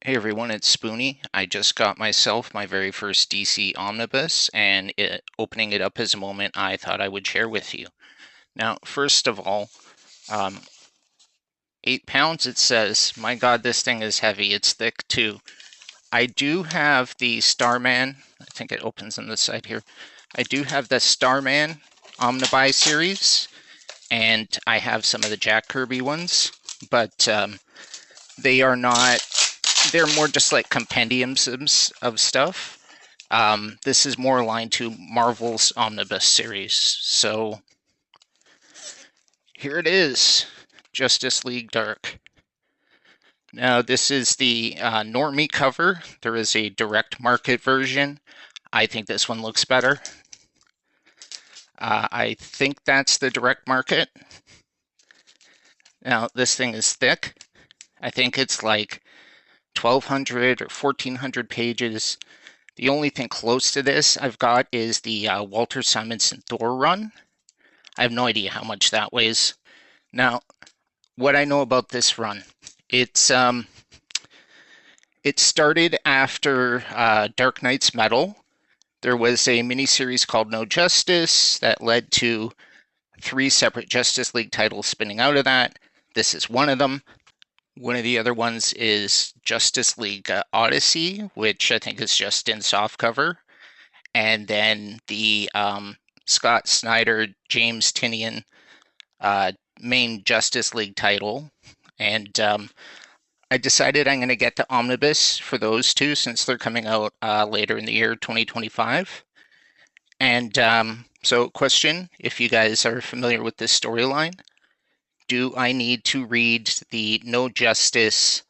Hey everyone, it's Spoonie. I just got myself my very first DC Omnibus, and opening it up is a moment I thought I would share with you. Now, first of all, um, 8 pounds it says. My God, this thing is heavy. It's thick too. I do have the Starman. I think it opens on the side here. I do have the Starman Omnibus series, and I have some of the Jack Kirby ones, but they are not. They're more just like compendiums of stuff. This is more aligned to Marvel's Omnibus series. So here it is, Justice League Dark. Now this is the normie cover. There is a direct market version. I think this one looks better. I think that's the direct market. Now this thing is thick. I think it's like 1,200 or 1,400 pages. The only thing close to this I've got is the Walter Simonson Thor run. I have no idea how much that weighs. Now, what I know about this run, it started after Dark Knight's Metal. There was a miniseries called No Justice that led to 3 separate Justice League titles spinning out of that. This is one of them. One of the other ones is Justice League Odyssey, which I think is just in softcover. And then the Scott Snyder, James Tynion main Justice League title. And I decided I'm going to get the Omnibus for those two since they're coming out later in the year 2025. And so, question, if you guys are familiar with this storyline, do I need to read the No Justice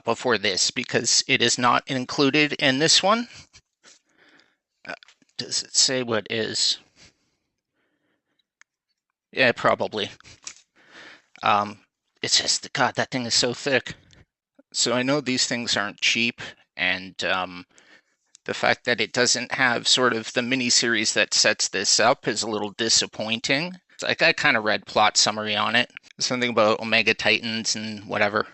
before this? Because it is not included in this one. Does it say what is? Yeah, probably. It's just, God, that thing is so thick. So I know these things aren't cheap, and the fact that it doesn't have sort of the miniseries that sets this up is a little disappointing. Like, I kind of read plot summary on it, something about Omega Titans and whatever.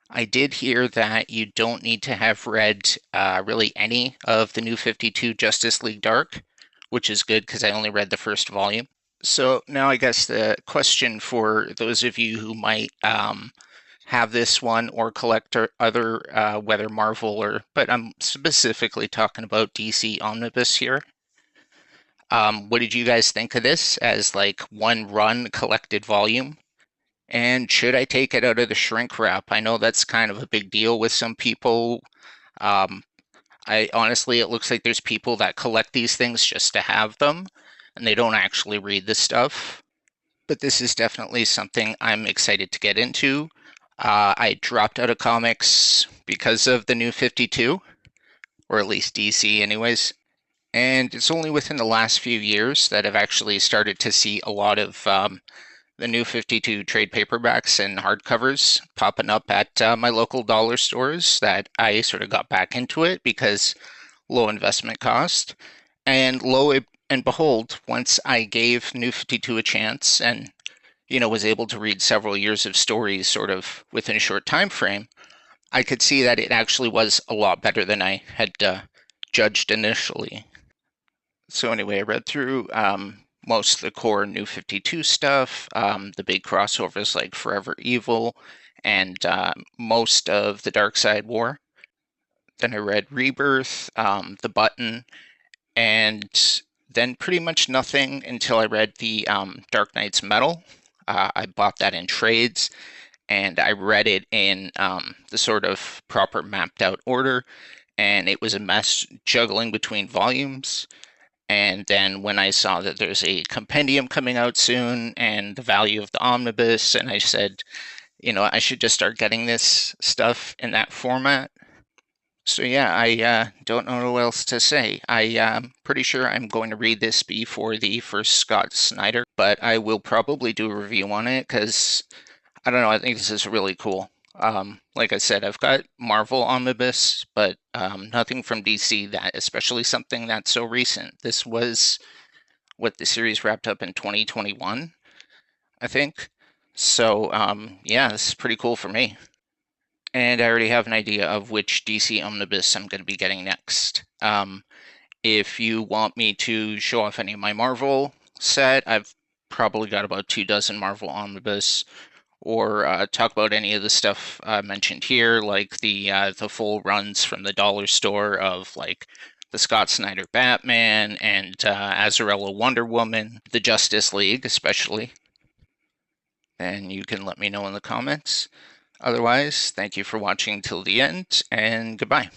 I did hear that you don't need to have read really any of the New 52 Justice League Dark, which is good because I only read the first volume. So now I guess the question for those of you who might have this one or collect other, whether Marvel or, but I'm specifically talking about DC Omnibus here. What did you guys think of this as like one run collected volume? And should I take it out of the shrink wrap? I know that's kind of a big deal with some people. Um, I honestly, it looks like there's people that collect these things just to have them, and they don't actually read the stuff. But this is definitely something I'm excited to get into. I dropped out of comics because of the New 52, or at least DC, anyways. And it's only within the last few years that I've actually started to see a lot of the New 52 trade paperbacks and hardcovers popping up at my local dollar stores that I sort of got back into it because low investment cost. And lo and behold, once I gave New 52 a chance and was able to read several years of stories sort of within a short time frame, I could see that it actually was a lot better than I had judged initially. So anyway, I read through most of the core New 52 stuff, the big crossovers like Forever Evil, and most of the Dark Side War. Then I read Rebirth, The Button, and then pretty much nothing until I read the Dark Knight's Metal. I bought that in trades, and I read it in the sort of proper mapped out order, and it was a mess juggling between volumes. And then when I saw that there's a compendium coming out soon and the value of the omnibus, and I said, I should just start getting this stuff in that format. So yeah, I don't know what else to say. I'm pretty sure I'm going to read this before the first Scott Snyder, but I will probably do a review on it because I don't know. I think this is really cool. Like I said, I've got Marvel Omnibus, but nothing from DC that, especially something that's so recent. This was what the series wrapped up in 2021, I think. So yeah, this is pretty cool for me. And I already have an idea of which DC Omnibus I'm going to be getting next. If you want me to show off any of my Marvel set, I've probably got about 2 dozen Marvel Omnibus, or talk about any of the stuff mentioned here, like the full runs from the dollar store of like the Scott Snyder Batman and Azarello Wonder Woman, the Justice League especially, then you can let me know in the comments. Otherwise, thank you for watching till the end, and goodbye.